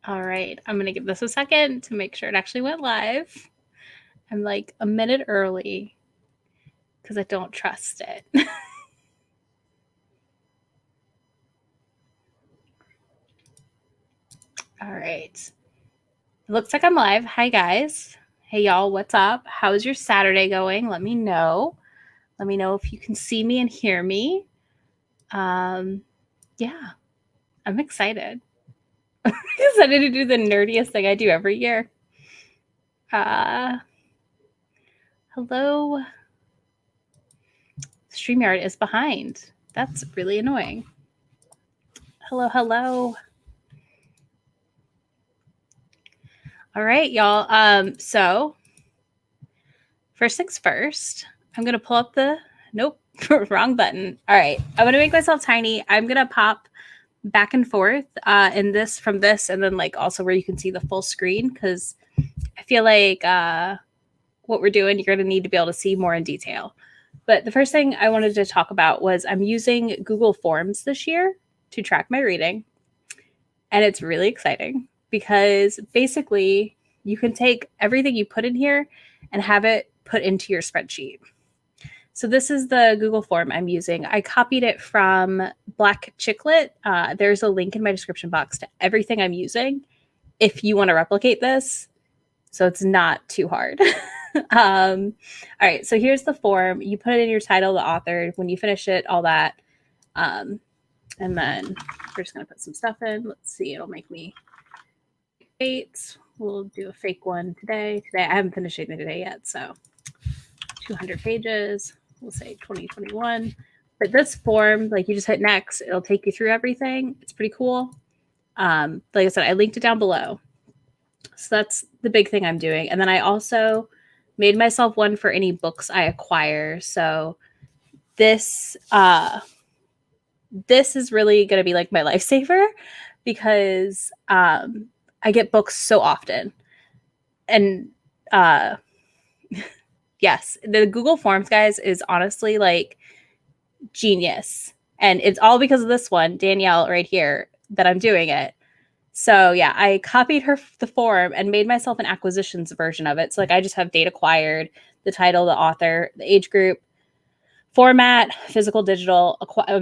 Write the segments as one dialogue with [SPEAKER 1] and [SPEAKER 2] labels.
[SPEAKER 1] All right, I'm going to give this a second to make sure it actually went live. I'm like a minute early because I don't trust it. All right. It looks like I'm live. Hi, guys. Hey, y'all. What's up? How's your Saturday going? Let me know. Let me know if you can see me and hear me. Yeah, I'm excited. I'm excited to do the nerdiest thing I do every year. Hello. StreamYard is behind. That's really annoying. Hello, hello. All right, y'all. So first things first, I'm gonna pull up the nope, wrong button. All right, I'm gonna make myself tiny. I'm gonna pop back and forth in this from this, and then like also where you can see the full screen because I feel like what we're doing, you're gonna need to be able to see more in detail. But the first thing I wanted to talk about was I'm using Google Forms this year to track my reading. And it's really exciting because basically you can take everything you put in here and have it put into your spreadsheet. So this is the Google form I'm using. I copied it from Black Chicklet. There's a link in my description box to everything I'm using if you want to replicate this. So it's not too hard. All right, so here's the form. You put it in your title, the author, when you finish it, all that. And then we're just going to put some stuff in. Let's see, it'll make me dates. We'll do a fake one today. I haven't finished anything today yet, so 200 pages. We'll say 2021. But this form, like you just hit next, it'll take you through everything. It's pretty cool. Like I said, I linked it down below. So that's the big thing I'm doing. And then I also made myself one for any books I acquire. So this this is really going to be like my lifesaver because I get books so often. And yes, the Google Forms, guys, is honestly like genius. And it's all because of this one, Danielle, right here, that I'm doing it. So yeah, I copied the form and made myself an acquisitions version of it. So like I just have date acquired, the title, the author, the age group, format, physical, digital,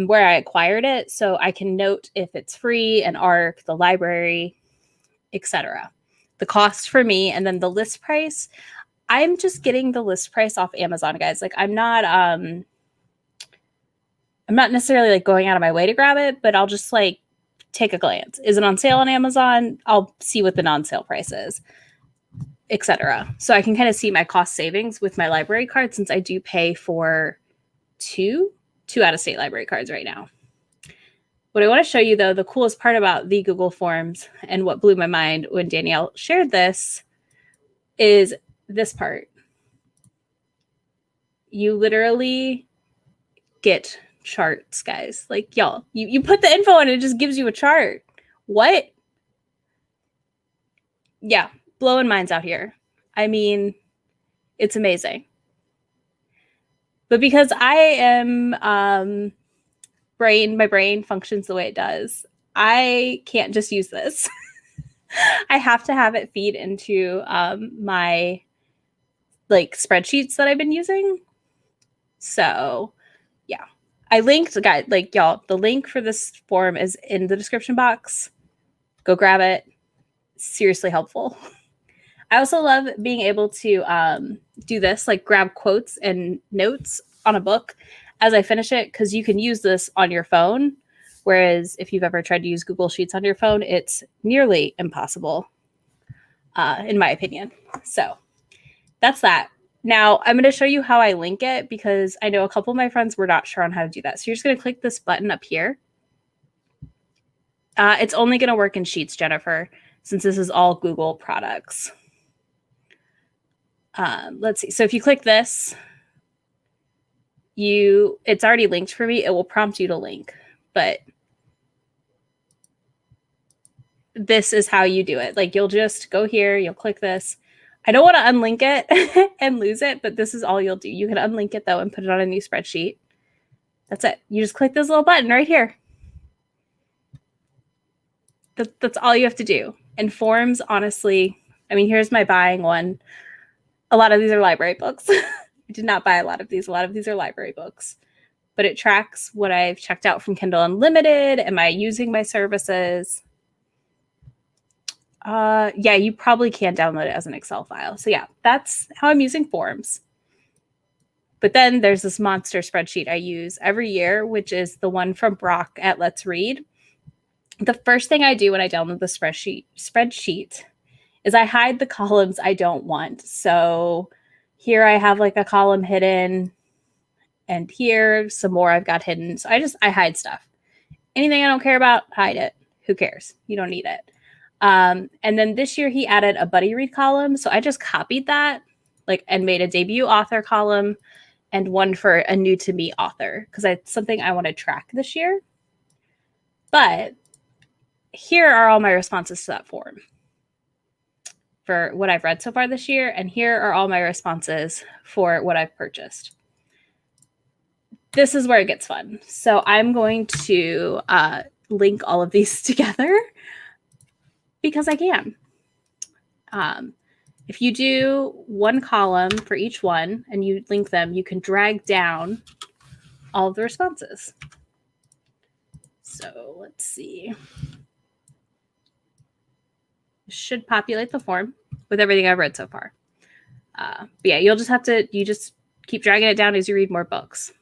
[SPEAKER 1] where I acquired it. So I can note if it's free, an ARC, the library, etc. The cost for me, and then the list price. I'm just getting the list price off Amazon, guys. Like I'm not necessarily like going out of my way to grab it, but I'll just like take a glance. Is it on sale on Amazon? I'll see what the non-sale price is, etc. So I can kind of see my cost savings with my library card since I do pay for two out-of-state library cards right now. What I want to show you, though, the coolest part about the Google Forms and what blew my mind when Danielle shared this is this part. You literally get charts, guys. Like, y'all, you put the info in, it just gives you a chart. What? Yeah, blowing minds out here. I mean, it's amazing. But because I am my brain functions the way it does, I can't just use this. I have to have it feed into my like spreadsheets that I've been using. So yeah, I linked, guys, like y'all, the link for this form is in the description box. Go grab it. Seriously helpful. I also love being able to do this, like grab quotes and notes on a book as I finish it, because you can use this on your phone. Whereas if you've ever tried to use Google Sheets on your phone, it's nearly impossible, in my opinion. So that's that. Now I'm going to show you how I link it because I know a couple of my friends were not sure on how to do that. So you're just going to click this button up here. It's only going to work in Sheets, Jennifer, since this is all Google products. Let's see. So if you click this, it's already linked for me. It will prompt you to link, but this is how you do it. Like you'll just go here, you'll click this. I don't want to unlink it and lose it, but this is all you'll do. You can unlink it though and put it on a new spreadsheet. That's it. You just click this little button right here. That's all you have to do. And forms, honestly, I mean, here's my buying one. A lot of these are library books. I did not buy a lot of these. A lot of these are library books. But it tracks what I've checked out from Kindle Unlimited. Am I using my services? Yeah, you probably can download it as an Excel file. So yeah, that's how I'm using forms. But then there's this monster spreadsheet I use every year, which is the one from Brock at Let's Read. The first thing I do when I download the spreadsheet is I hide the columns I don't want. So here I have like a column hidden, and here some more I've got hidden. So I hide stuff. Anything I don't care about, hide it. Who cares? You don't need it. And then this year he added a buddy read column. So I just copied that and made a debut author column and one for a new to me author because it's something I want to track this year. But here are all my responses to that form for what I've read so far this year. And here are all my responses for what I've purchased. This is where it gets fun. So I'm going to link all of these together because I can. If you do one column for each one and you link them, you can drag down all of the responses. So let's see. Should populate the form with everything I've read so far. But yeah, you just keep dragging it down as you read more books.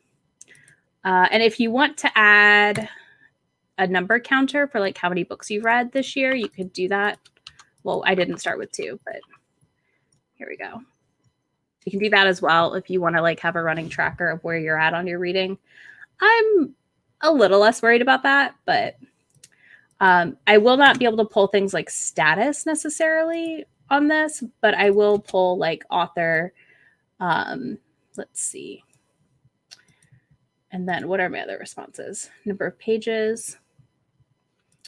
[SPEAKER 1] And if you want to add a number counter for like how many books you've read this year, you could do that. Well, I didn't start with 2, but here we go. You can do that as well if you want to like have a running tracker of where you're at on your reading. I'm a little less worried about that, but I will not be able to pull things like status necessarily on this, but I will pull like author. Let's see. And then what are my other responses? Number of pages.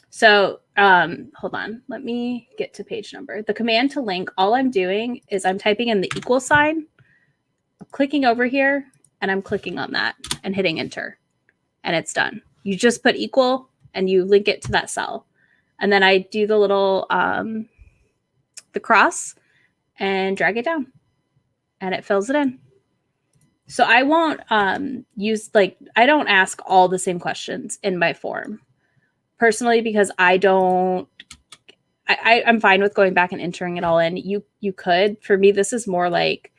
[SPEAKER 1] So hold on. Let me get to page number. The command to link, all I'm doing is I'm typing in the equal sign, I'm clicking over here, and I'm clicking on that and hitting enter. And it's done. You just put equal and you link it to that cell. And then I do the little, the cross and drag it down. And it fills it in. So I won't I don't ask all the same questions in my form personally because I'm fine with going back and entering it all in. You could. For me, this is more like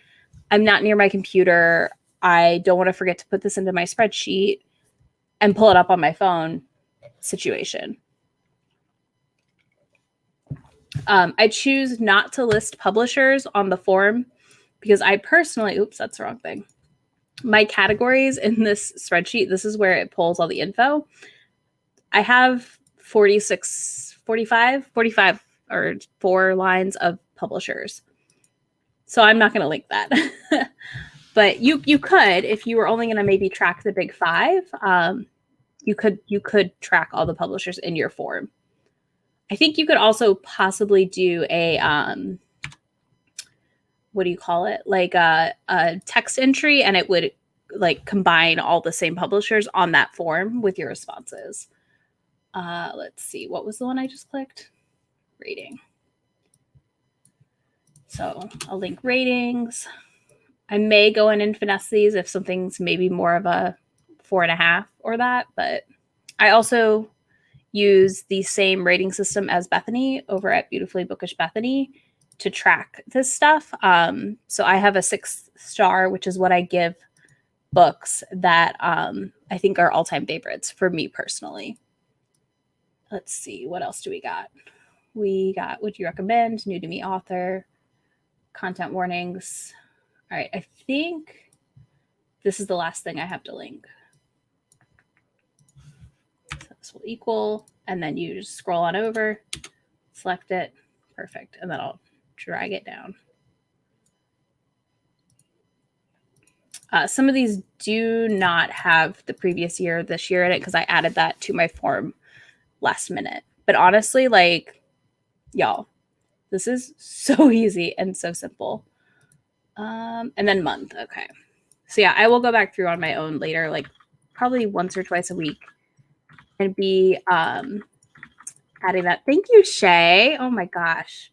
[SPEAKER 1] I'm not near my computer. I don't want to forget to put this into my spreadsheet and pull it up on my phone situation. I choose not to list publishers on the form because I personally, oops, that's the wrong thing. My categories in this spreadsheet, this is where it pulls all the info. I have 45 or 4 lines of publishers. So I'm not going to link that. But you could, if you were only going to maybe track the big 5, you could track all the publishers in your form. I think you could also possibly do a what do you call it? Like a text entry, and it would like combine all the same publishers on that form with your responses. Let's see. What was the one I just clicked? Rating. So I'll link ratings. I may go in and finesse these if something's maybe more of a 4.5 or that, but I also use the same rating system as Bethany over at Beautifully Bookish Bethany to track this stuff. So I have a 6 star, which is what I give books that I think are all-time favorites for me personally. Let's see, what else do we got? We got would you recommend, new to me author, content warnings. All right, I think this is the last thing I have to link. So this will equal, and then you just scroll on over, select it, perfect, and then I'll drag it down. Some of these do not have the previous year, this year in it because I added that to my form last minute. But honestly, like, y'all, this is so easy and so simple. And then month. Okay. So yeah, I will go back through on my own later, like probably once or twice a week, and be adding that. Thank you, Shay. Oh my gosh.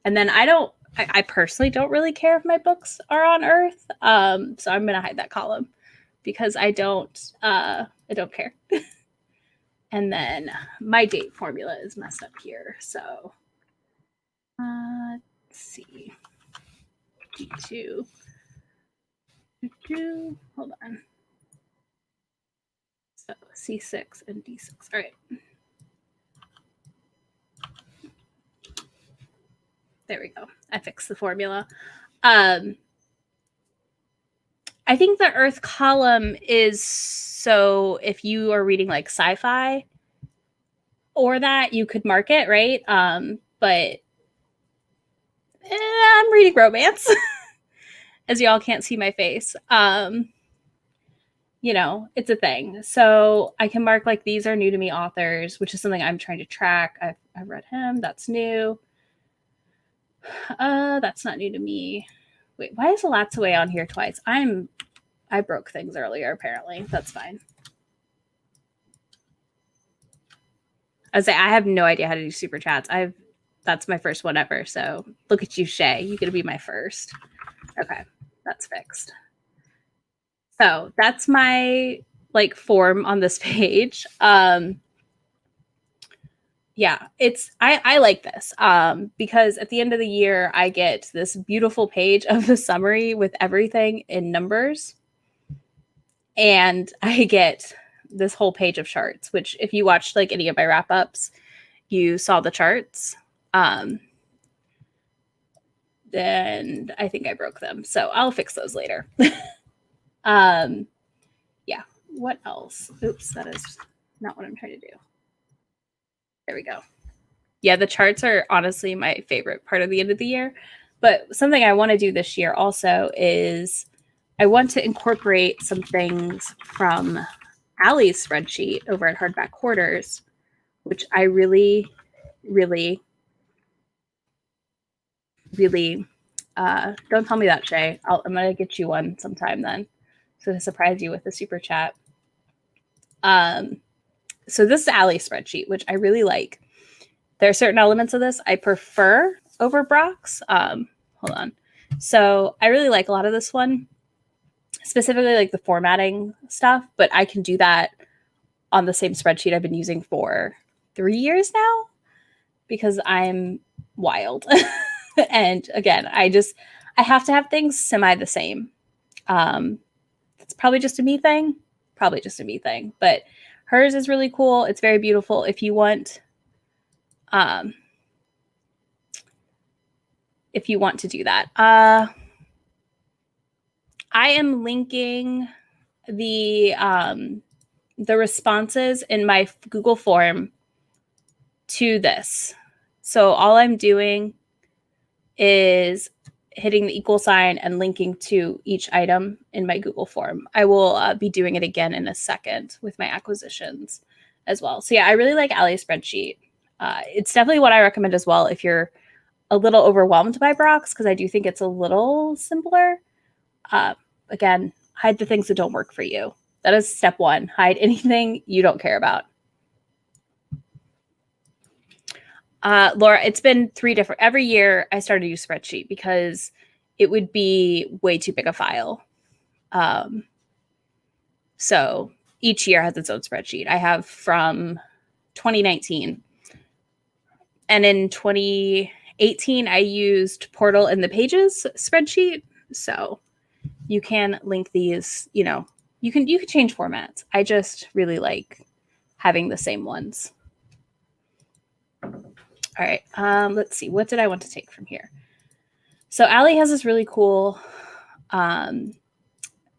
[SPEAKER 1] And then I personally don't really care if my books are on Earth. So I'm gonna hide that column because I don't care. And then my date formula is messed up here. So let's see. D2. Hold on. So C6 and D6. All right. There we go. I fixed the formula. I think the Earth column is so if you are reading like sci-fi or that, you could mark it, right? But I'm reading romance, as y'all can't see my face. You know, it's a thing. So I can mark like these are new to me authors, which is something I'm trying to track. I've read him. That's new. That's not new to me. Wait, why is Alatsaway on here twice? I broke things earlier, apparently. That's fine. I was like, I have no idea how to do super chats. That's my first one ever. So look at you, Shay. You get to be my first. Okay, that's fixed. So that's my like form on this page. Yeah, I like this because at the end of the year I get this beautiful page of the summary with everything in numbers, and I get this whole page of charts. Which, if you watched like any of my wrap ups, you saw the charts. And I think I broke them, so I'll fix those later. Yeah. What else? Oops, that is not what I'm trying to do. There we go. Yeah, the charts are honestly my favorite part of the end of the year. But something I want to do this year also is I want to incorporate some things from Allie's spreadsheet over at Hardback Hoarders, which I really, really, really don't tell me that, Shay. I'm going to get you one sometime then. So to surprise you with a super chat. So this is Allie's spreadsheet, which I really like. There are certain elements of this I prefer over Brock's. Hold on. So I really like a lot of this one, specifically like the formatting stuff, but I can do that on the same spreadsheet I've been using for 3 years now because I'm wild. And again, I have to have things semi the same. It's probably just a me thing. But hers is really cool. It's very beautiful. If you want to do that. I am linking the responses in my Google form to this. So all I'm doing is hitting the equal sign and linking to each item in my Google form. I will be doing it again in a second with my acquisitions as well. So yeah, I really like Allie's spreadsheet. It's definitely what I recommend as well if you're a little overwhelmed by Brock's, because I do think it's a little simpler. Again, hide the things that don't work for you. That is step one. Hide anything you don't care about. Laura, it's been 3 different. Every year I started to use spreadsheet because it would be way too big a file. So each year has its own spreadsheet. I have from 2019. And in 2018, I used Portal in the Pages spreadsheet. So you can link these, you know, you can change formats. I just really like having the same ones. All right, let's see. What did I want to take from here? So Allie has this really cool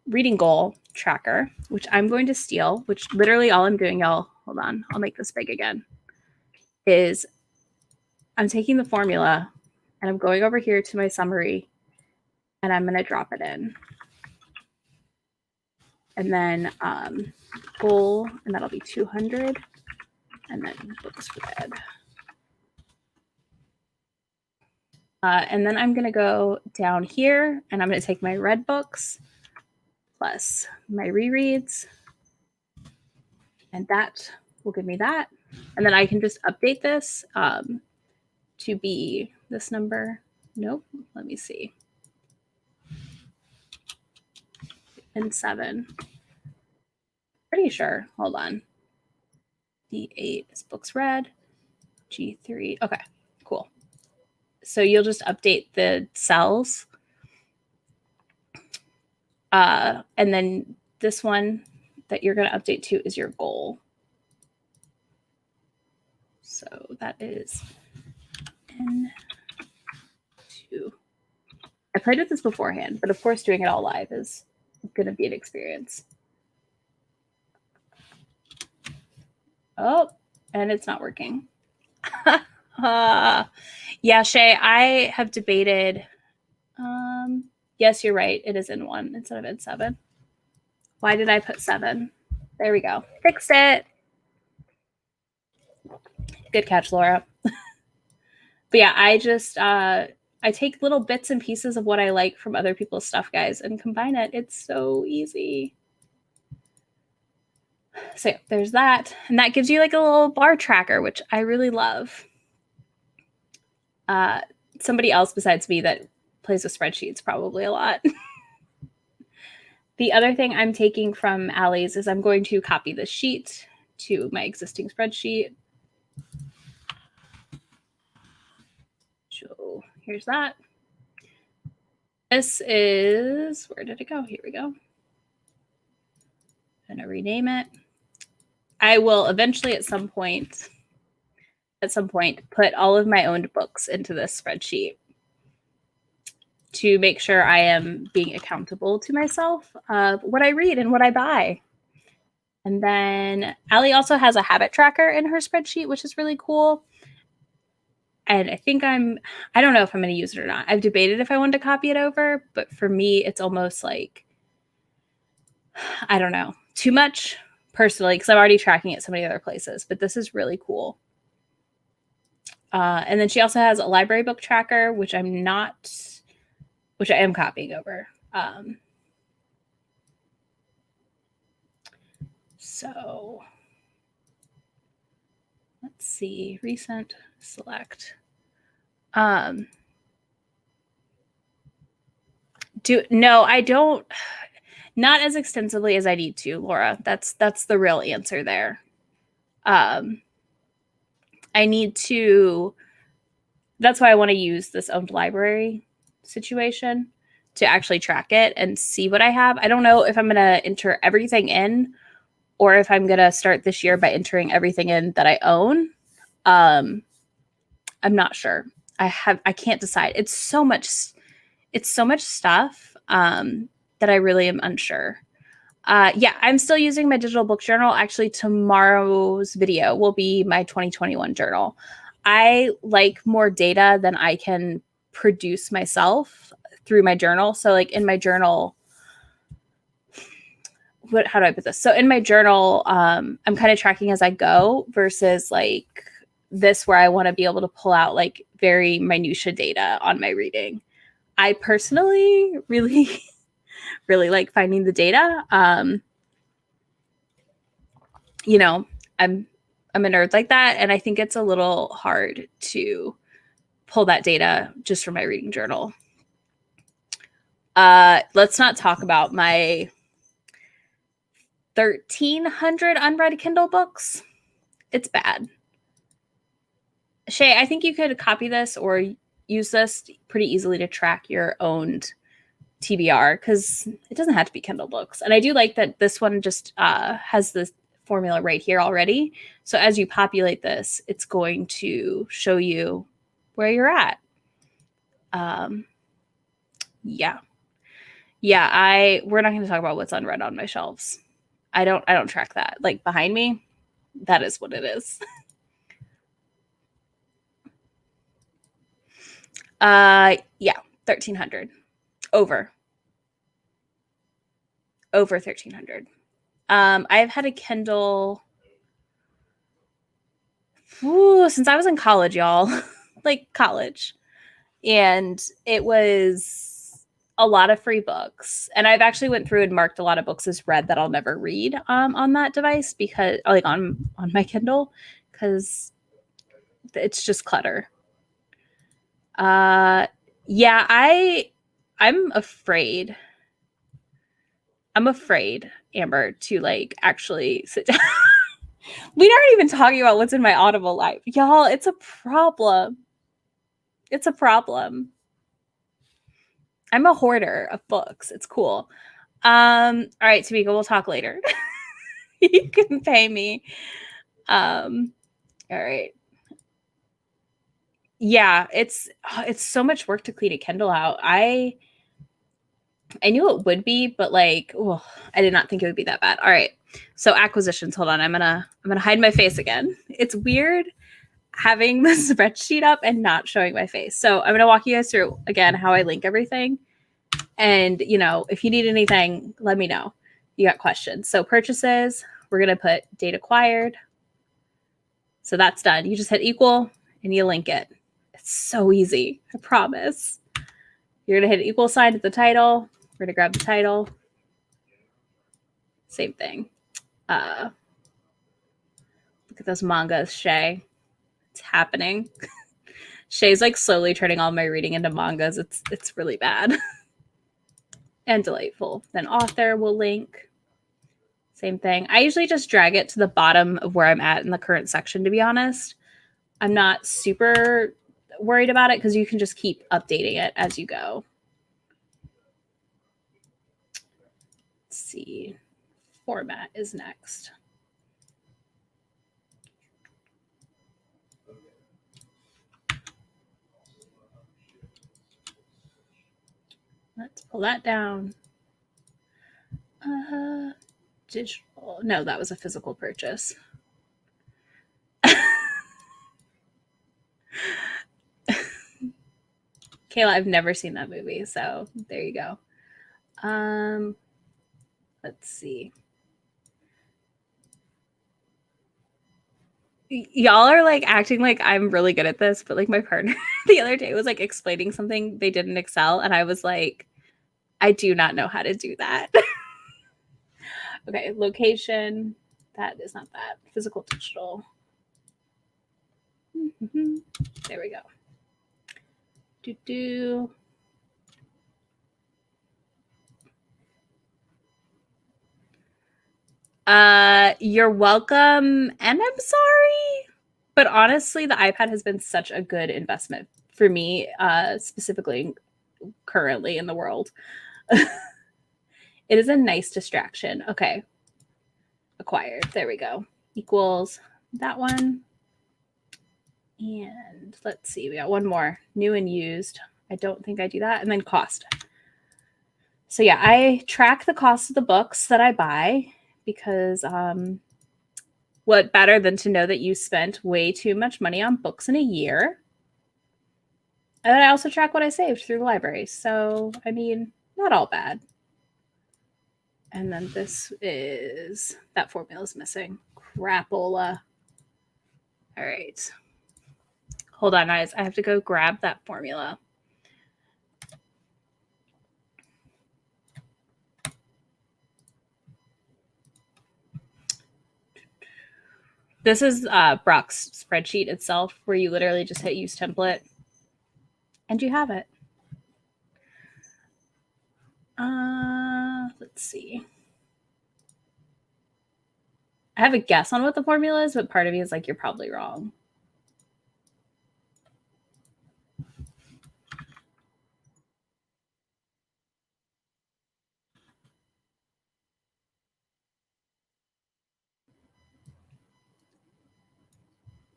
[SPEAKER 1] reading goal tracker, which I'm going to steal, which literally all I'm doing, y'all, hold on, I'll make this big again, is I'm taking the formula and I'm going over here to my summary and I'm going to drop it in. And then goal, and that'll be 200. And then books read. And then I'm going to go down here and I'm going to take my read books plus my rereads. And that will give me that. And then I can just update this to be this number. Nope. Let me see. And 7. Pretty sure. Hold on. D8 is books read. G3. Okay, cool. So you'll just update the cells. And then this one that you're going to update to is your goal. So that is N2. I played with this beforehand, but of course doing it all live is going to be an experience. Oh, and it's not working. Yeah, Shay, I have debated. Yes, you're right. It is N1 instead of N7. Why did I put 7? There we go. Fixed it. Good catch, Laura. But yeah, I just I take little bits and pieces of what I like from other people's stuff, guys, and combine it. It's so easy. So yeah, there's that. And that gives you like a little bar tracker, which I really love. Somebody else besides me that plays with spreadsheets probably a lot. The other thing I'm taking from Allie's is I'm going to copy the sheet to my existing spreadsheet. So here's that. This is, where did it go? Here we go. I'm going to rename it. I will eventually at some point put all of my owned books into this spreadsheet to make sure I am being accountable to myself of what I read and what I buy. And then Allie also has a habit tracker in her spreadsheet, which is really cool. And I think I don't know if I'm going to use it or not. I've debated if I wanted to copy it over, but for me, it's almost like, I don't know, too much personally, because I'm already tracking it so many other places, but this is really cool. And then she also has a library book tracker, which I am copying over. So let's see, recent, select. No, I don't, not as extensively as I need to, Laura. That's the real answer there. I need to, that's why I want to use this owned library situation to actually track it and see what I have. I don't know if I'm going to enter everything in or if I'm going to start this year by entering everything in that I own. I'm not sure. I can't decide. It's so much stuff that I really am unsure. Yeah, I'm still using my digital book journal. Actually, tomorrow's video will be my 2021 journal. I like more data than I can produce myself through my journal. So like in my journal, how do I put this? So in my journal, I'm kind of tracking as I go versus like this where I want to be able to pull out like very minutia data on my reading. I personally really like finding the data. You know, I'm a nerd like that, and I think it's a little hard to pull that data just from my reading journal. Let's not talk about my 1,300 unread Kindle books. It's bad. Shay, I think you could copy this or use this pretty easily to track your owned TBR because it doesn't have to be Kindle books. And I do like that this one just has this formula right here already. So as you populate this, it's going to show you where you're at. Yeah. We're not going to talk about what's unread on my shelves. I don't track that. Like behind me, that is what it is. Yeah, 1,300. Over 1,300. I've had a Kindle since I was in college, y'all. Like college. And it was a lot of free books. And I've actually went through and marked a lot of books as read that I'll never read on that device because like on my Kindle, because it's just clutter. Yeah, I'm afraid. I'm afraid, Amber, to like actually sit down. We aren't even talking about what's in my Audible life. Y'all, it's a problem. It's a problem. I'm a hoarder of books. It's cool. All right, Tamika, we'll talk later. You can pay me. All right. Yeah, it's so much work to clean a Kindle out. I knew it would be, but like, oh, I did not think it would be that bad. All right. So acquisitions, hold on. I'm gonna hide my face again. It's weird having the spreadsheet up and not showing my face. So I'm gonna walk you guys through again how I link everything. And you know, if you need anything, let me know. You got questions. So purchases, we're gonna put date acquired. So that's done. You just hit equal and you link it. It's so easy, I promise. You're gonna hit equal sign at the title. We're gonna grab the title. Same thing. Look at those mangas, Shay. It's happening. Shay's like slowly turning all my reading into mangas. It's really bad. And delightful. Then author will link. Same thing. I usually just drag it to the bottom of where I'm at in the current section, to be honest. I'm not super worried about it because you can just keep updating it as you go. Let's see. Format is next. Let's pull that down. Digital. No, that was a physical purchase. Kayla, I've never seen that movie, so there you go. Let's see. Y'all are like acting like I'm really good at this, but like my partner the other day was like explaining something they did in Excel, and I was like, I do not know how to do that. Okay, location. That is not that. Physical, digital. Mm-hmm. There we go. Do. You're welcome, and I'm sorry. But honestly, the iPad has been such a good investment for me, specifically currently in the world. It is a nice distraction. Okay. Acquired. There we go. Equals that one. And let's see. We got one more. New and used. I don't think I do that. And then cost. So yeah, I track the cost of the books that I buy because what better than to know that you spent way too much money on books in a year? And then I also track what I saved through the library. So, I mean, not all bad. And then this is, that formula is missing. Crapola. All right. Hold on, guys. I have to go grab that formula. This is Brock's spreadsheet itself, where you literally just hit use template and you have it. Let's see. I have a guess on what the formula is, but part of me is like, you're probably wrong.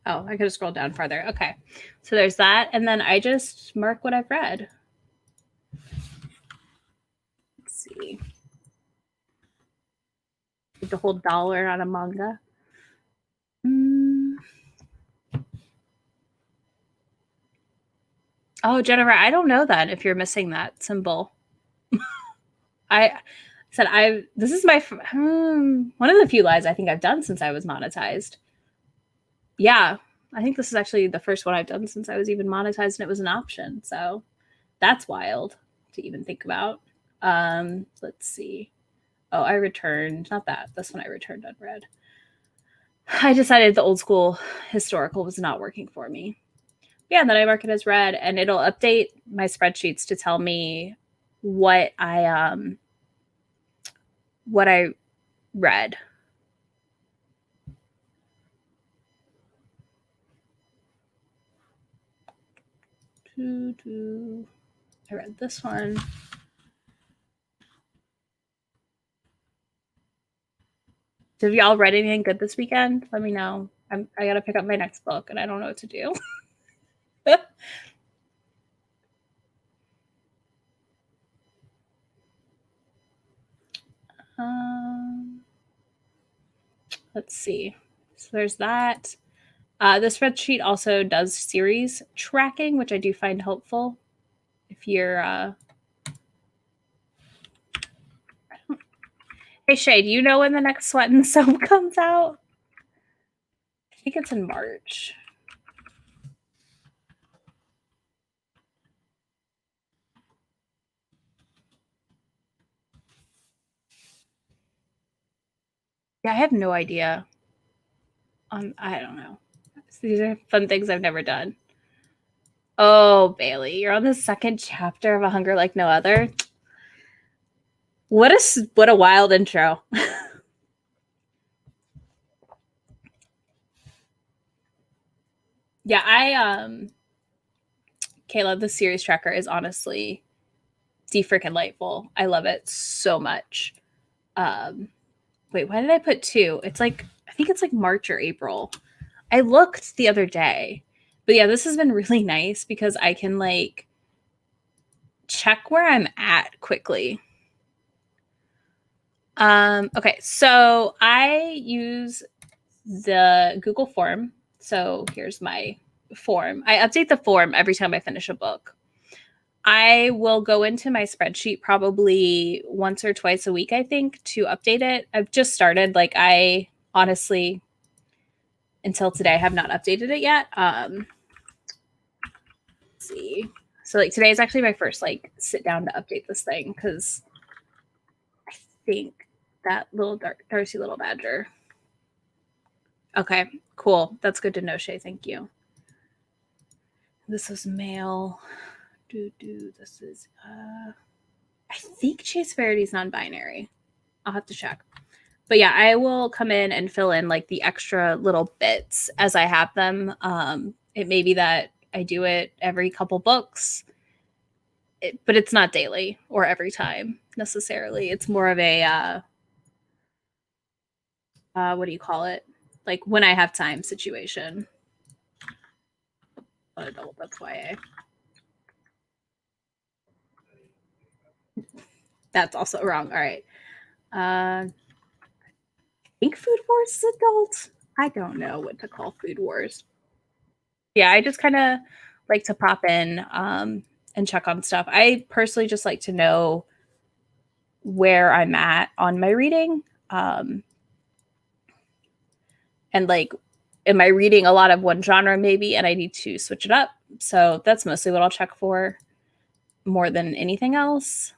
[SPEAKER 1] Oh, I could have scrolled down farther. Okay. So there's that. And then I just mark what I've read. Let's see. The whole dollar on a manga. Oh, Jennifer, I don't know that if you're missing that symbol. I said this is my one of the few lives I think I've done since I was monetized. Yeah, I think this is actually the first one I've done since I was even monetized and it was an option. So that's wild to even think about. Let's see. Oh, I returned, not that. This one I returned unread. I decided the old school historical was not working for me. Yeah, and then I mark it as read, and it'll update my spreadsheets to tell me what I read. I read this one. So have y'all read anything good this weekend? Let me know. I gotta pick up my next book, and I don't know what to do. Let's see. So there's that. The spreadsheet also does series tracking, which I do find helpful. If you're, hey Shay, do you know when the next Sweat and Soap comes out? I think it's in March. Yeah, I have no idea. I don't know. These are fun things I've never done. Oh, Bailey, you're on the second chapter of A Hunger Like No Other. What a wild intro. Yeah, Caleb, the series tracker is honestly freaking delightful. I love it so much. Wait, why did I put 2? It's like I think it's like March or April. I looked the other day. But yeah, this has been really nice because I can like check where I'm at quickly. Okay, so I use the Google form. So here's my form. I update the form every time I finish a book. I will go into my spreadsheet probably once or twice a week, I think, to update it. I've just started. Like, I honestly, until today, have not updated it yet. Let's see. So, like, today is actually my first, like, sit down to update this thing because I think that little Darcy Little Badger. Okay, cool. That's good to know, Shay. Thank you. This is male. This is, I think Chase Verity's non-binary. I'll have to check. But yeah, I will come in and fill in like the extra little bits as I have them. It may be that I do it every couple books, but it's not daily or every time necessarily. It's more of a what do you call it? Like when I have time situation. Adult, that's why that's also wrong. All right. I think Food Wars is adult. I don't know what to call Food Wars. Yeah, I just kind of like to pop in and check on stuff. I personally just like to know where I'm at on my reading. And like, am I reading a lot of one genre maybe and I need to switch it up? So that's mostly what I'll check for more than anything else.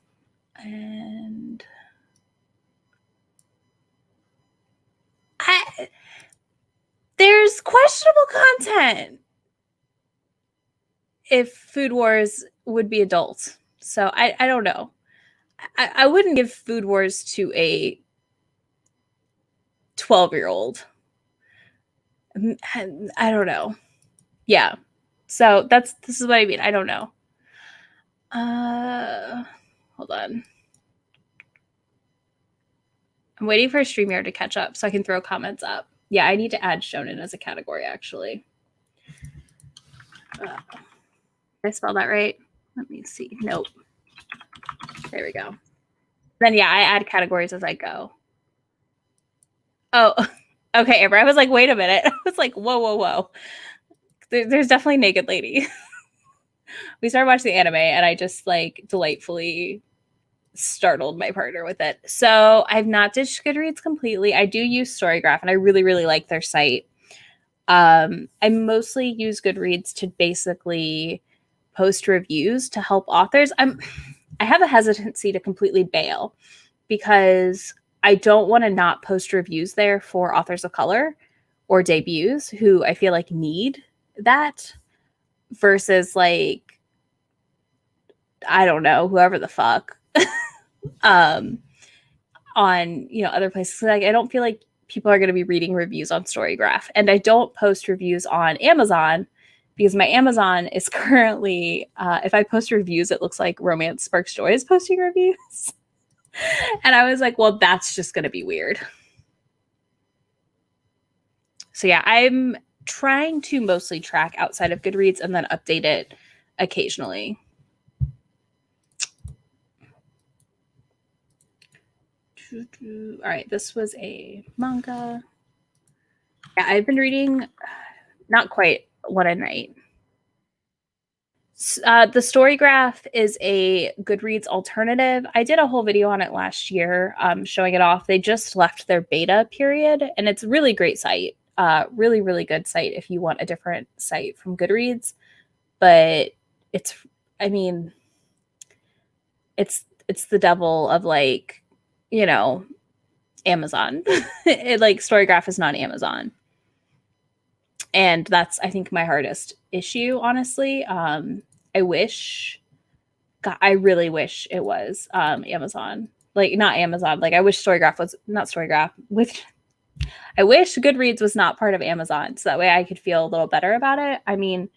[SPEAKER 1] And there's questionable content if Food Wars would be adult. So I don't know. I wouldn't give Food Wars to a 12-year-old. I don't know. Yeah. So this is what I mean. I don't know. Hold on. I'm waiting for StreamYard to catch up so I can throw comments up. Yeah, I need to add shonen as a category actually. Did I spell that right? Let me see. Nope. There we go. Then yeah, I add categories as I go. Oh, okay, Amber. I was like, wait a minute. I was like, whoa. There's definitely Naked Lady. We started watching the anime and I just like delightfully startled my partner with it. So I've not ditched Goodreads completely. I do use Storygraph and I really, really like their site. I mostly use Goodreads to basically post reviews to help authors. I have a hesitancy to completely bail because I don't want to not post reviews there for authors of color or debuts who I feel like need that versus like, I don't know, whoever the fuck um, on, you know, other places. Like, I don't feel like people are going to be reading reviews on Storygraph. And I don't post reviews on Amazon because my Amazon is currently, if I post reviews, it looks like Romance Sparks Joy is posting reviews. And I was like, well, that's just going to be weird. So yeah, I'm trying to mostly track outside of Goodreads and then update it occasionally. All right, this was a manga. Yeah, I've been reading not quite one a night. The Storygraph is a Goodreads alternative. I did a whole video on it last year, showing it off. They just left their beta period, and it's a really great site. Really, really good site if you want a different site from Goodreads. But it's, I mean, it's the devil of like, you know, Amazon. Like Storygraph is not Amazon. And that's, I think, my hardest issue, honestly. I wish, God, I really wish it was Amazon. Like, not Amazon. Like, I wish Storygraph was not Storygraph. I wish Goodreads was not part of Amazon, so that way I could feel a little better about it. I mean,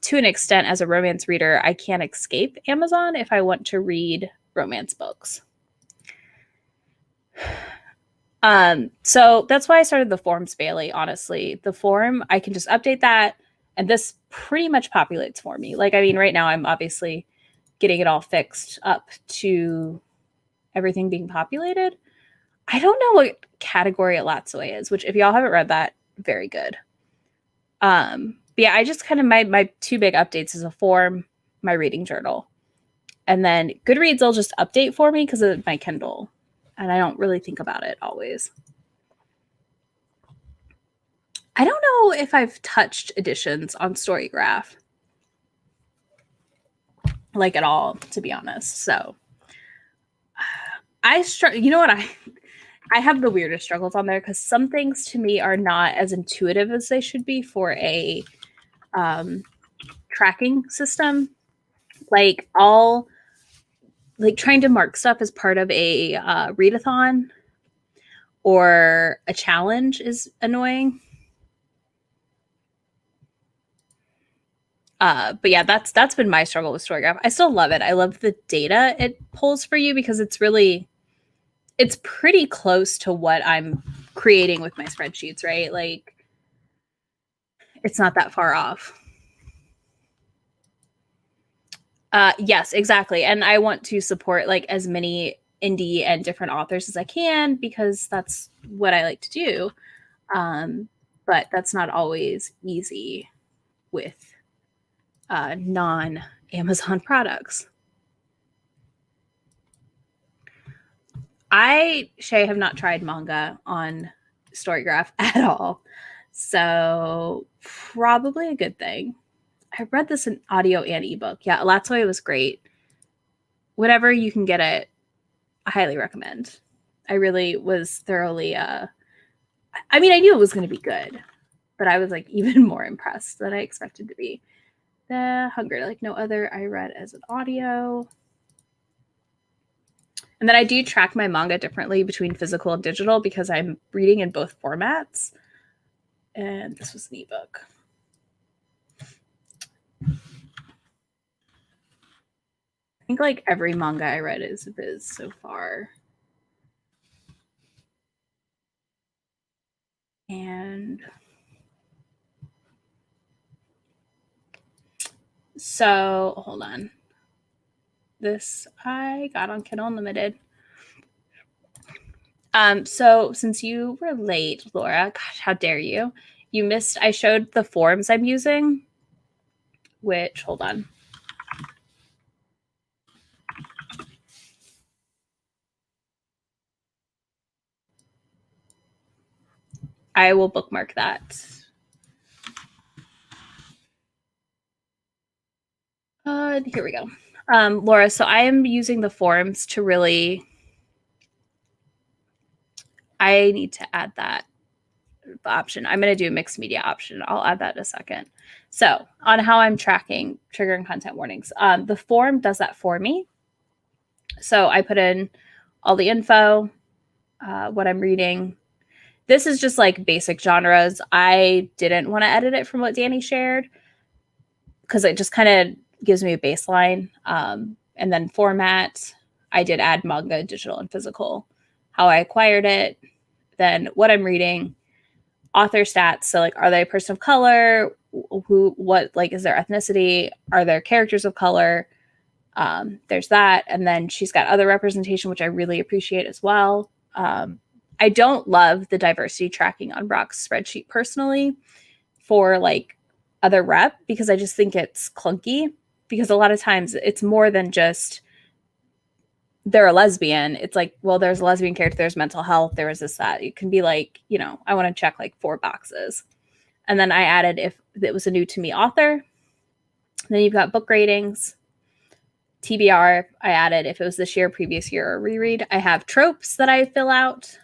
[SPEAKER 1] to an extent, as a romance reader, I can't escape Amazon if I want to read romance books. So that's why I started the forms Bailey, honestly. The form, I can just update that, and this pretty much populates for me. Like, I mean, right now I'm obviously getting it all fixed up to everything being populated. I don't know what category Alatsue is, which if y'all haven't read that, very good. But yeah, I just kind of my two big updates is a form, my reading journal. And then Goodreads will just update for me because of my Kindle. And I don't really think about it always. I don't know if I've touched editions on Storygraph. Like at all, to be honest. So you know what, I have the weirdest struggles on there because some things to me are not as intuitive as they should be for a tracking system. Like all like trying to mark stuff as part of a readathon or a challenge is annoying. But yeah, that's been my struggle with Storygraph. I still love it. I love the data it pulls for you because it's pretty close to what I'm creating with my spreadsheets, right? Like it's not that far off. Yes, exactly. And I want to support like as many indie and different authors as I can because that's what I like to do. But that's not always easy with non Amazon products. Shay, have not tried manga on Storygraph at all. So probably a good thing. I read this in audio and ebook. Yeah, Alatsue was great. Whenever you can get it, I highly recommend. I really was thoroughly I mean, I knew it was going to be good, but I was like even more impressed than I expected to be. The Hunger Like No Other I read as an audio. And then I do track my manga differently between physical and digital because I'm reading in both formats. And this was an ebook. I think like every manga I read is Viz so far. And so hold on. This I got on Kindle Unlimited. So since you were late, Laura, gosh, how dare you? You missed, I showed the forms I'm using, which, hold on. I will bookmark that. Here we go. Laura, so I am using the forms to really, I need to add that option. I'm going to do a mixed media option. I'll add that in a second. So on how I'm tracking trigger and content warnings, the form does that for me. So I put in all the info, what I'm reading. This is just like basic genres. I didn't want to edit it from what Danny shared because it just kind of gives me a baseline. And then format, I did add manga, digital and physical, how I acquired it, then what I'm reading, author stats. So like, are they a person of color? What, like, is their ethnicity? Are there characters of color? There's that. And then she's got other representation, which I really appreciate as well. I don't love the diversity tracking on Brock's spreadsheet personally for like other rep because I just think it's clunky because a lot of times it's more than just they're a lesbian. It's like, well, there's a lesbian character, there's mental health, there is this, that. It can be like, you know, I want to check like 4 boxes. And then I added if it was a new to me author. Then you've got book ratings, TBR. I added if it was this year, previous year, or reread. I have tropes that I fill out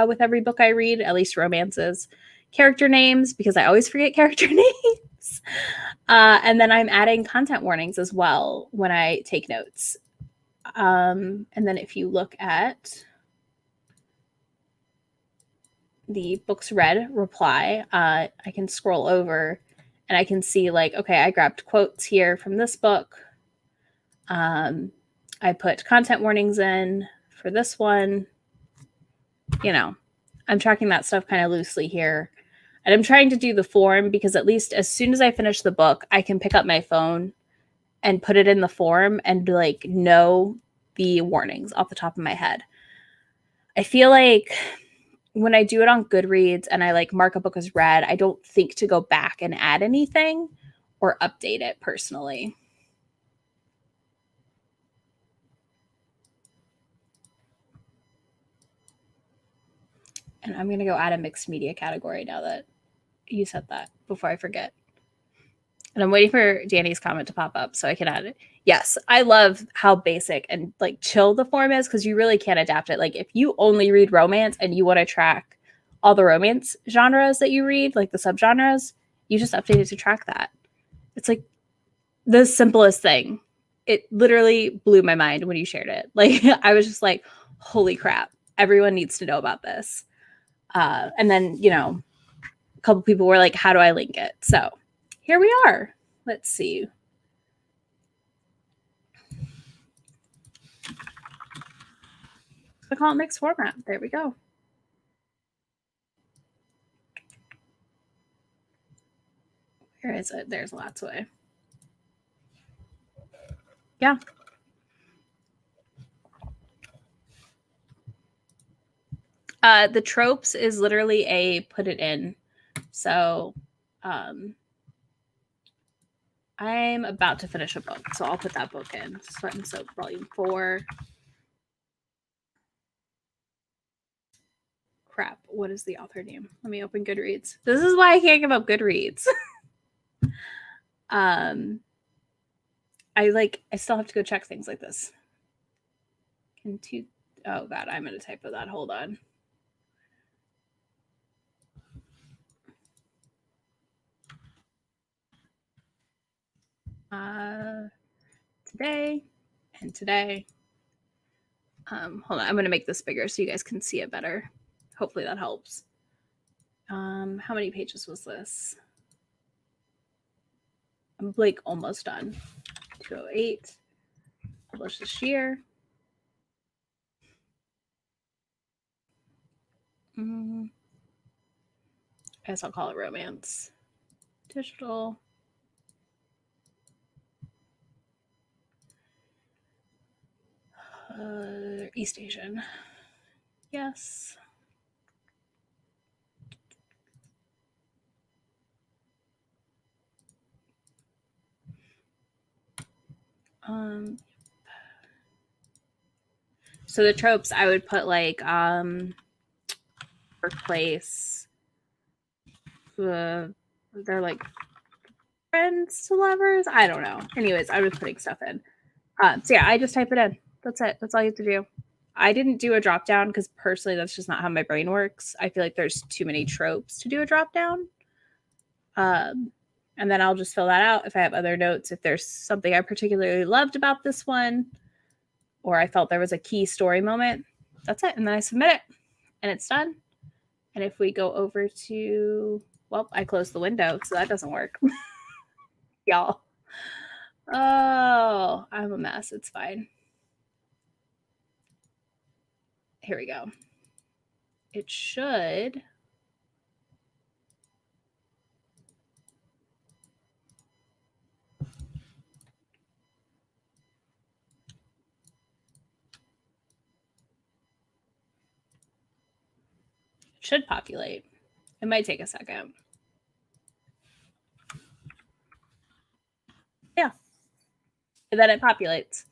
[SPEAKER 1] with every book I read, at least romances. Character names, because I always forget character names. And then I'm adding content warnings as well when I take notes. And then if you look at the books read reply, I can scroll over and I can see like, okay, I grabbed quotes here from this book. I put content warnings in for this one. You know, I'm tracking that stuff kind of loosely here. And I'm trying to do the form because at least as soon as I finish the book, I can pick up my phone and put it in the form and like know the warnings off the top of my head. I feel like when I do it on Goodreads and I like mark a book as read, I don't think to go back and add anything or update it personally. And I'm going to go add a mixed media category now that you said that before I forget. And I'm waiting for Danny's comment to pop up so I can add it. Yes, I love how basic and like chill the form is because you really can't adapt it. Like if you only read romance and you want to track all the romance genres that you read, like the subgenres, you just update it to track that. It's like the simplest thing. It literally blew my mind when you shared it. Like I was just like, holy crap, everyone needs to know about this. And then, you know, a couple people were like, how do I link it? So here we are. Let's see. I call it mixed format. There we go. Where is it? There's lots way. Yeah. The tropes is literally a put it in. So I'm about to finish a book, so I'll put that book in. Sweat and Soap, Volume 4. Crap, what is the author name? Let me open Goodreads. This is why I can't give up Goodreads. I still have to go check things like this. Oh god, I'm gonna typo that. Hold on. Today and today. Hold on, I'm gonna make this bigger so you guys can see it better. Hopefully that helps. How many pages was this? I'm like almost done. 208. Published this year. I guess I'll call it romance. Digital. East Asian. Yes. So the tropes I would put like workplace. They're like friends to lovers. I don't know. Anyways, I was putting stuff in. So yeah, I just type it in. That's it. That's all you have to do. I didn't do a drop down because personally that's just not how my brain works. I feel like there's too many tropes to do a drop down. And then I'll just fill that out if I have other notes. If there's something I particularly loved about this one, or I felt there was a key story moment, that's it. And then I submit it and it's done. And if we go over to, well, I closed the window, so that doesn't work. Y'all. Oh, I'm a mess. It's fine. Here we go. It should. Should populate. It might take a second. Yeah. And then it populates.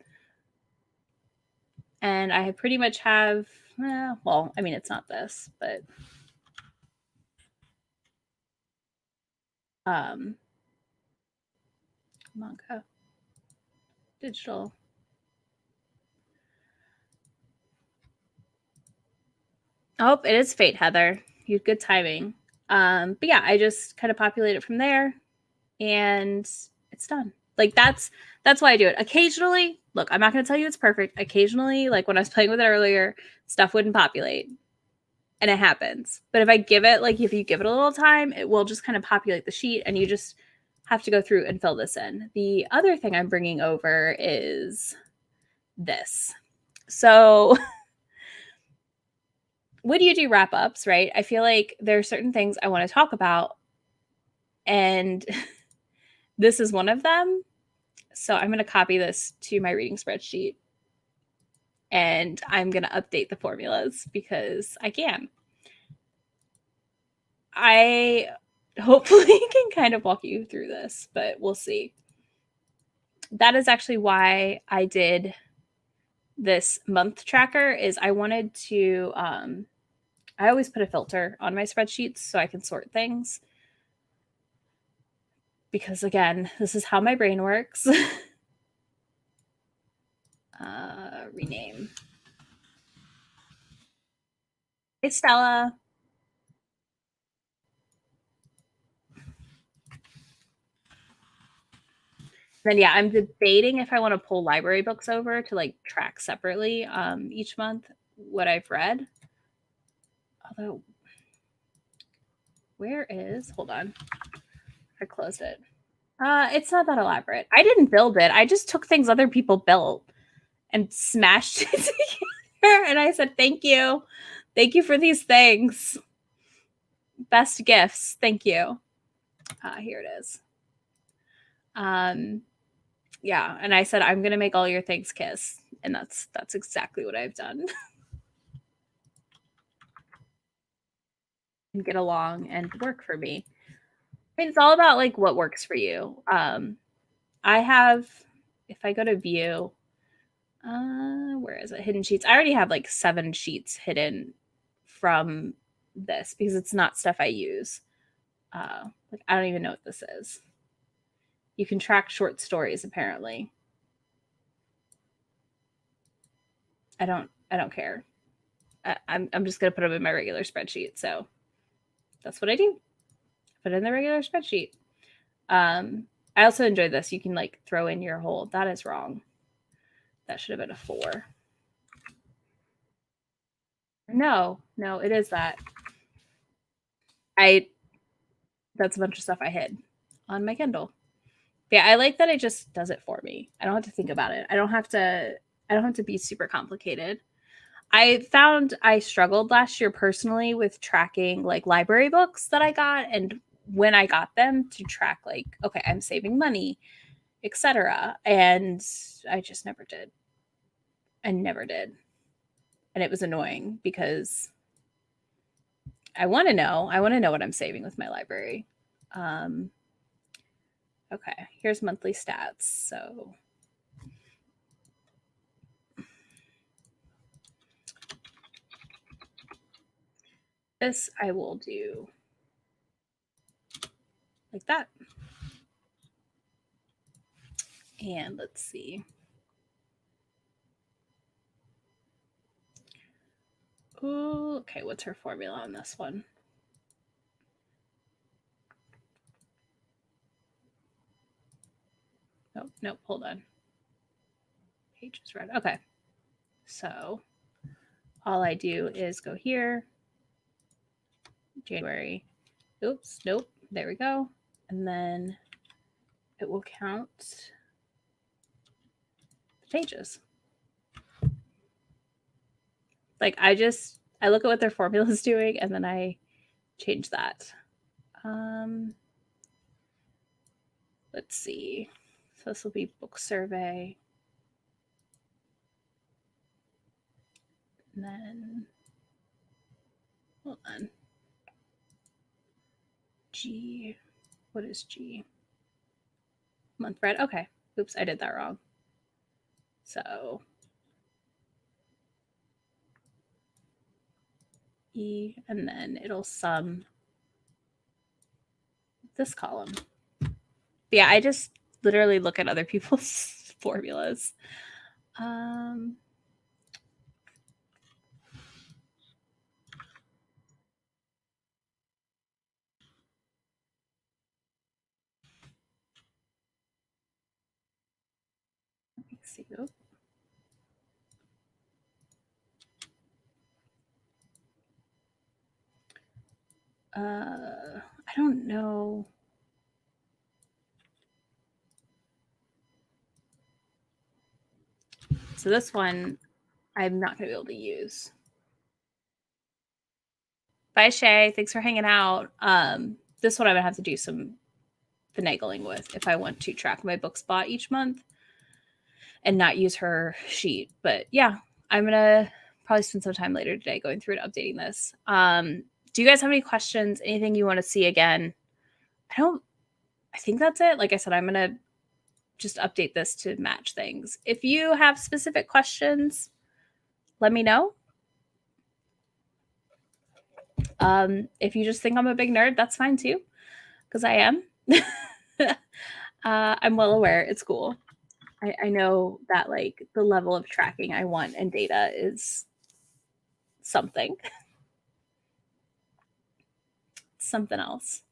[SPEAKER 1] And I pretty much have, well, I mean, it's not this, but manga, digital. Oh, it is Fate, Heather. You had good timing. But yeah, I just kind of populate it from there and it's done. Like that's why I do it. Occasionally, look, I'm not going to tell you it's perfect. Occasionally, like when I was playing with it earlier, stuff wouldn't populate. And it happens. But if you give it a little time, it will just kind of populate the sheet and you just have to go through and fill this in. The other thing I'm bringing over is this. So when you do wrap ups, right? I feel like there are certain things I want to talk about, and this is one of them. So I'm going to copy this to my reading spreadsheet and I'm going to update the formulas because I can. I hopefully can kind of walk you through this, but we'll see. That is actually why I did this month tracker is I wanted to I always put a filter on my spreadsheets so I can sort things. Because again, this is how my brain works. Rename. Hey, Stella. Then yeah, I'm debating if I want to pull library books over to like track separately each month what I've read. Although, where is? Hold on, I closed it. It's not that elaborate. I didn't build it. I just took things other people built and smashed it together. And I said, "Thank you, for these things. Best gifts. Thank you." Here it is. Yeah, and I said I'm gonna make all your things kiss, and that's exactly what I've done. And get along and work for me. I mean, it's all about like what works for you. I have, if I go to view, where is it? Hidden sheets. I already have like 7 sheets hidden from this because it's not stuff I use. Like I don't even know what this is. You can track short stories apparently. I don't care. I'm just gonna put them in my regular spreadsheet. So that's what I do. Put it in the regular spreadsheet. I also enjoyed this. You can like throw in your whole. That is wrong. That should have been a 4. No, it is that. That's a bunch of stuff I hid on my Kindle. Yeah, I like that it just does it for me. I don't have to think about it. I don't have to be super complicated. I found I struggled last year personally with tracking like library books that I got and when I got them to track like, okay, I'm saving money, etc. And I just never did. I never did. And it was annoying because I want to know. I want to know what I'm saving with my library. Okay, here's monthly stats. So this I will do like that. And let's see. Okay, what's her formula on this one? Nope, hold on. Page is red. Okay. So all I do is go here, January. Oops, nope. There we go. And then it will count the pages. Like I look at what their formula is doing and then I change that. Let's see. So this will be book survey. And then hold on. G. What is G? Month read. Okay. Oops, I did that wrong. So E, and then it'll sum this column. But yeah, I just literally look at other people's formulas. Let me see. I don't know. So this one, I'm not going to be able to use. Bye, Shay. Thanks for hanging out. This one I'm going to have to do some finagling with if I want to track my books bought each month and not use her sheet. But yeah, I'm going to probably spend some time later today going through and updating this. Do you guys have any questions? Anything you want to see again? I think that's it. Like I said, I'm going to just update this to match things. If you have specific questions, let me know. If you just think I'm a big nerd, that's fine too, because I am. I'm well aware. It's cool. I know that like the level of tracking I want and data is something. Something else.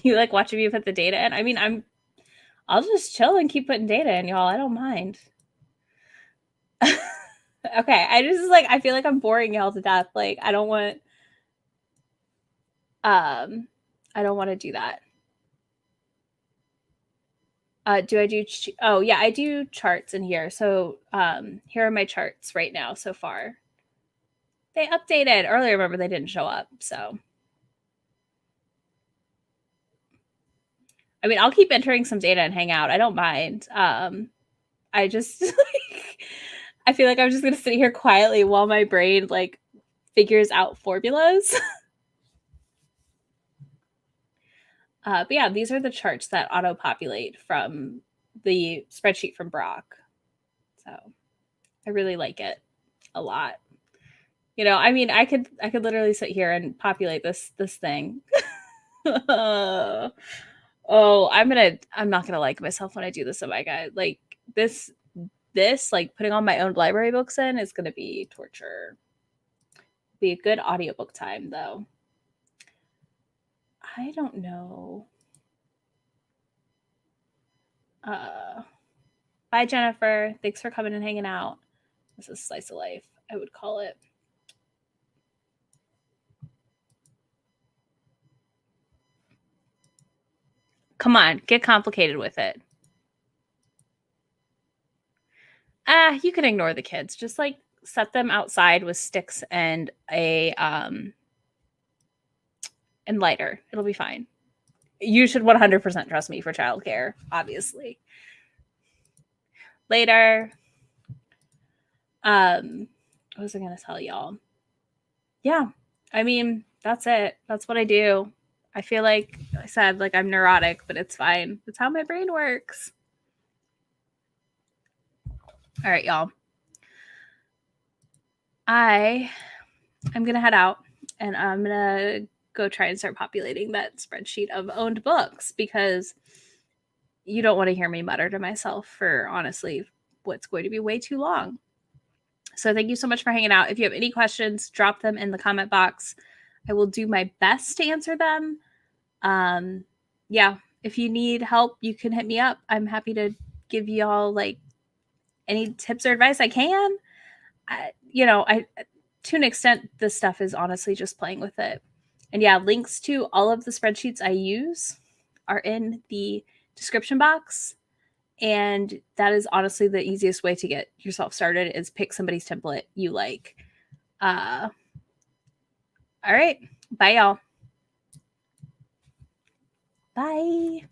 [SPEAKER 1] You like watching me put the data in? I mean, I'll just chill and keep putting data in, y'all. I don't mind. Okay, I feel like I'm boring y'all to death. Like I don't want to do that. Do I do oh yeah, I do charts in here. So here are my charts right now so far. They updated earlier. Remember, they didn't show up. So I mean, I'll keep entering some data and hang out. I don't mind. I just I feel like I'm just gonna sit here quietly while my brain like figures out formulas. But yeah, these are the charts that auto populate from the spreadsheet from Brock. So I really like it a lot. You know, I mean, I could literally sit here and populate this thing. Oh, I'm not gonna like myself when I do this. Oh my god, like this like putting all my own library books in is gonna be torture. Be a good audiobook time though. I don't know. Bye, Jennifer. Thanks for coming and hanging out. This is slice of life, I would call it. Come on, get complicated with it. You can ignore the kids. Just like set them outside with sticks and a and lighter. It'll be fine. You should 100% trust me for childcare, obviously. Later. What was I gonna tell y'all? Yeah, I mean, that's it. That's what I do. I feel like I said, like I'm neurotic, but it's fine. It's how my brain works. All right, y'all. I'm gonna head out and I'm gonna go try and start populating that spreadsheet of owned books because you don't want to hear me mutter to myself for honestly what's going to be way too long. So thank you so much for hanging out. If you have any questions, drop them in the comment box. I will do my best to answer them. Yeah, if you need help, you can hit me up. I'm happy to give y'all like any tips or advice I can. I to an extent, this stuff is honestly just playing with it. And yeah, links to all of the spreadsheets I use are in the description box. And that is honestly the easiest way to get yourself started is pick somebody's template you like. All right. Bye, y'all. Bye.